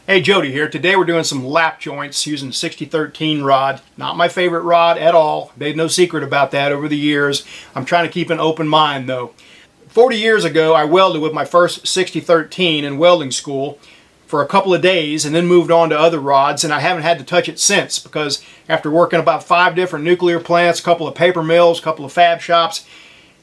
Hey, Jody here. Today we're doing some lap joints using 6013 rod. Not my favorite rod at all. Made no secret about that over the years. I'm trying to keep an open mind though. 40 years ago I welded with my first 6013 in welding school for a couple of days and then moved on to other rods, and I haven't had to touch it since because after working about 5 different nuclear plants, a couple of paper mills, a couple of fab shops,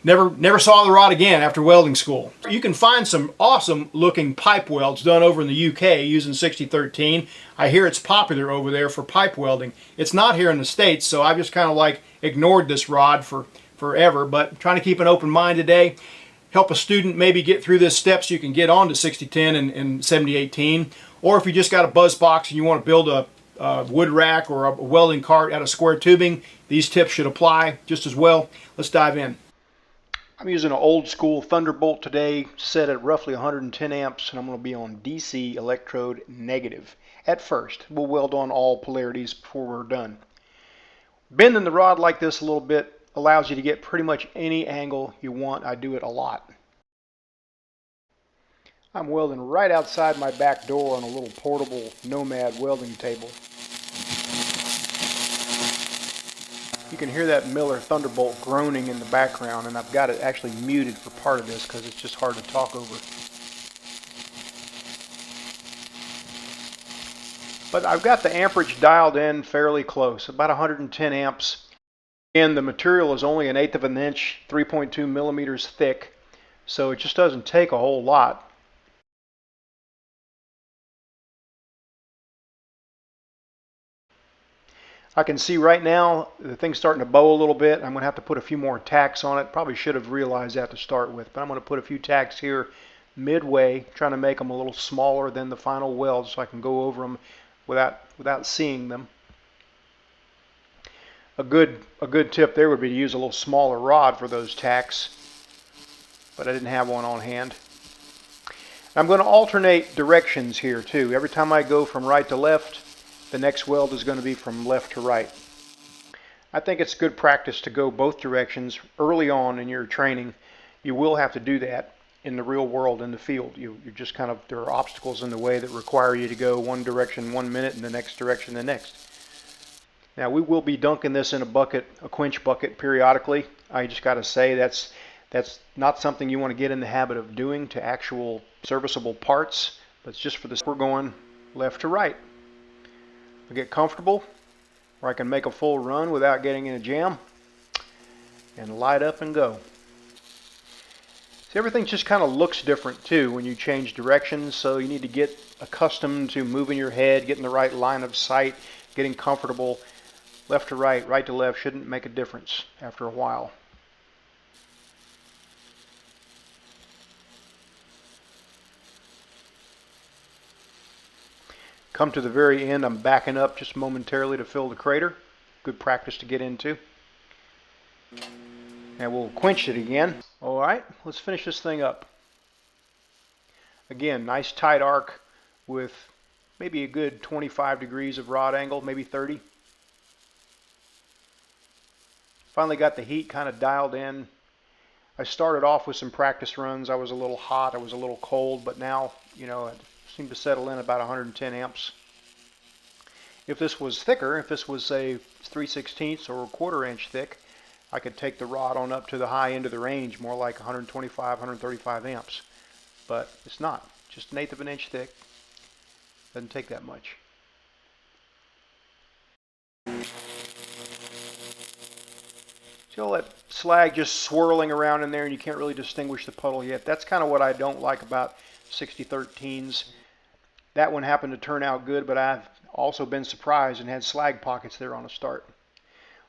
Never saw the rod again after welding school. You can find some awesome looking pipe welds done over in the UK using 6013. I hear it's popular over there for pipe welding. It's not here in the States, so I've just kind of like ignored this rod for forever, but I'm trying to keep an open mind today. Help a student maybe get through this step so you can get on to 6010 and 7018. Or if you just got a buzz box and you want to build a wood rack or a welding cart out of square tubing, these tips should apply just as well. Let's dive in. I'm using an old school Thunderbolt today, set at roughly 110 amps, and I'm going to be on DC electrode negative. At first, we'll weld on all polarities before we're done. Bending the rod like this a little bit allows you to get pretty much any angle you want. I do it a lot. I'm welding right outside my back door on a little portable Nomad welding table. You can hear that Miller Thunderbolt groaning in the background, and I've got it actually muted for part of this because it's just hard to talk over. But I've got the amperage dialed in fairly close, about 110 amps. And the material is only 1/8 of an inch, 3.2 millimeters thick, so it just doesn't take a whole lot. I can see right now the thing's starting to bow a little bit. I'm going to have to put a few more tacks on it. Probably should have realized that to start with, but I'm going to put a few tacks here midway, trying to make them a little smaller than the final weld so I can go over them without seeing them. A good tip there would be to use a little smaller rod for those tacks, but I didn't have one on hand. I'm going to alternate directions here too. Every time I go from right to left, the next weld is going to be from left to right. I think it's good practice to go both directions early on in your training. You will have to do that in the real world, in the field. You just kind of, there are obstacles in the way that require you to go one direction 1 minute and the next direction the next. Now we will be dunking this in a bucket, a quench bucket, periodically. I just got to say that's not something you want to get in the habit of doing to actual serviceable parts, but it's just for this. We're going left to right. I get comfortable where I can make a full run without getting in a jam and light up and go. See, everything just kind of looks different too when you change directions, so you need to get accustomed to moving your head, getting the right line of sight, getting comfortable. Left to right, right to left shouldn't make a difference after a while. Come to the very end, I'm backing up just momentarily to fill the crater. Good practice to get into. And we'll quench it again. All right, let's finish this thing up. Again, nice tight arc with maybe a good 25 degrees of rod angle, maybe 30. Finally got the heat kind of dialed in. I started off with some practice runs. I was a little hot, I was a little cold, but now, you know, it seemed to settle in about 110 amps. If this was thicker, if this was say 3/16 or a 1/4 inch thick, I could take the rod on up to the high end of the range, more like 125, 135 amps. But it's not, just 1/8 of an inch thick. Doesn't take that much. See all that slag just swirling around in there and you can't really distinguish the puddle yet. That's kind of what I don't like about 6013s. That one happened to turn out good, but I've also been surprised and had slag pockets there on a start.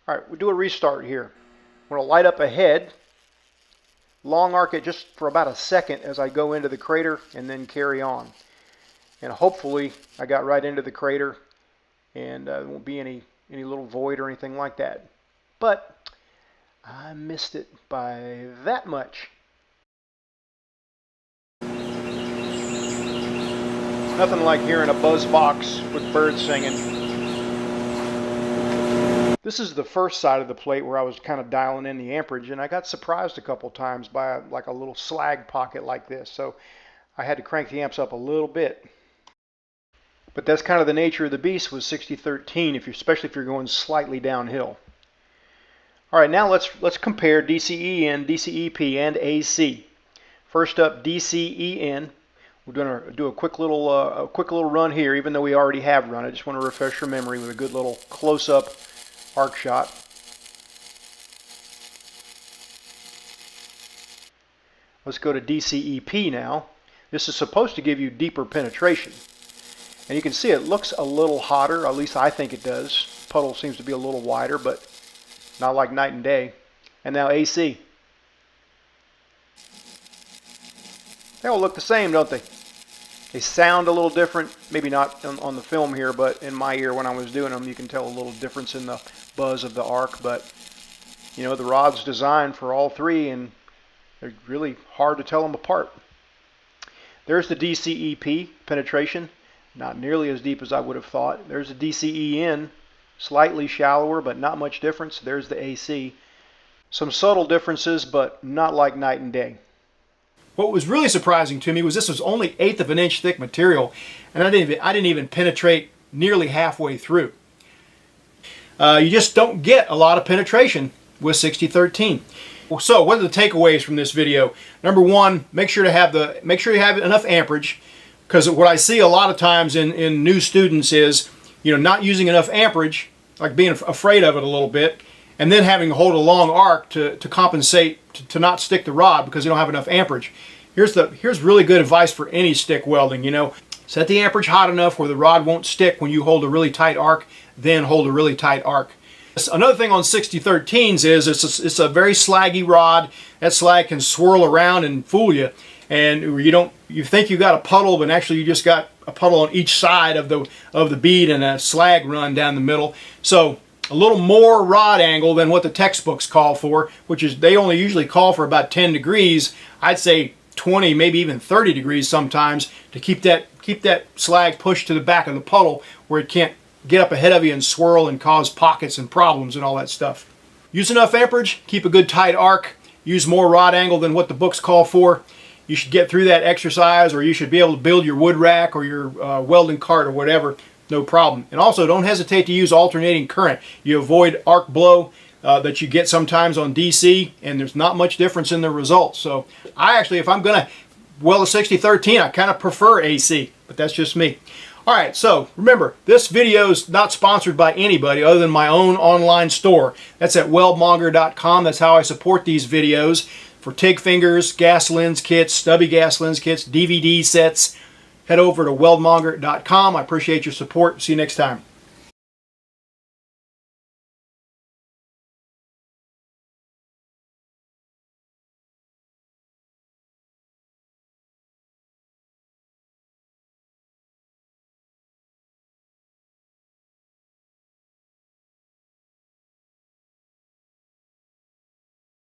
All right, we'll do a restart here. I'm going to light up ahead, long arc it just for about a second as I go into the crater and then carry on. And hopefully I got right into the crater and there won't be any little void or anything like that. But I missed it by that much. Nothing like hearing a buzz box with birds singing. This is the first side of the plate where I was kind of dialing in the amperage, and I got surprised a couple times by like a little slag pocket like this. So I had to crank the amps up a little bit. But that's kind of the nature of the beast with 6013, especially if you're going slightly downhill. All right, now let's compare DCEN, DCEP, and AC. First up, DCEN. We're going to do a quick little run here, even though we already have run. I just want to refresh your memory with a good little close-up arc shot. Let's go to DCEP now. This is supposed to give you deeper penetration. And you can see it looks a little hotter, at least I think it does. Puddle seems to be a little wider, but not like night and day. And now AC. They all look the same, don't they? They sound a little different, maybe not on the film here, but in my ear when I was doing them, you can tell a little difference in the buzz of the arc. But, you know, the rod's designed for all three, and they're really hard to tell them apart. There's the DCEP penetration, not nearly as deep as I would have thought. There's the DCEN, slightly shallower, but not much difference. There's the AC. Some subtle differences, but not like night and day. What was really surprising to me was this was only 1/8 of an inch thick material, and I didn't even penetrate nearly halfway through. You just don't get a lot of penetration with 6013. So what are the takeaways from this video? Number one, make sure you have enough amperage, because what I see a lot of times in new students is, you know, not using enough amperage, like being afraid of it a little bit, and then having to hold a long arc to compensate to not stick the rod because you don't have enough amperage. Here's really good advice for any stick welding. You know, set the amperage hot enough where the rod won't stick when you hold a really tight arc, then hold a really tight arc. Another thing on 6013s is it's a very slaggy rod. That slag can swirl around and fool you, and you think you got a puddle, but actually you just got a puddle on each side of the bead and a slag run down the middle. So a little more rod angle than what the textbooks call for, which is they only usually call for about 10 degrees. I'd say 20, maybe even 30 degrees sometimes, to keep that slag pushed to the back of the puddle where it can't get up ahead of you and swirl and cause pockets and problems and all that stuff. Use enough amperage, keep a good tight arc, use more rod angle than what the books call for. You should get through that exercise, or you should be able to build your wood rack or your welding cart or whatever, no problem. And also, don't hesitate to use alternating current. You avoid arc blow that you get sometimes on DC, and there's not much difference in the results. So I actually, if I'm going to weld a 6013, I kind of prefer AC, but that's just me. All right, so remember, this video is not sponsored by anybody other than my own online store. That's at weldmonger.com. That's how I support these videos. For TIG fingers, gas lens kits, stubby gas lens kits, DVD sets, head over to weldmonger.com. I appreciate your support. See you next time.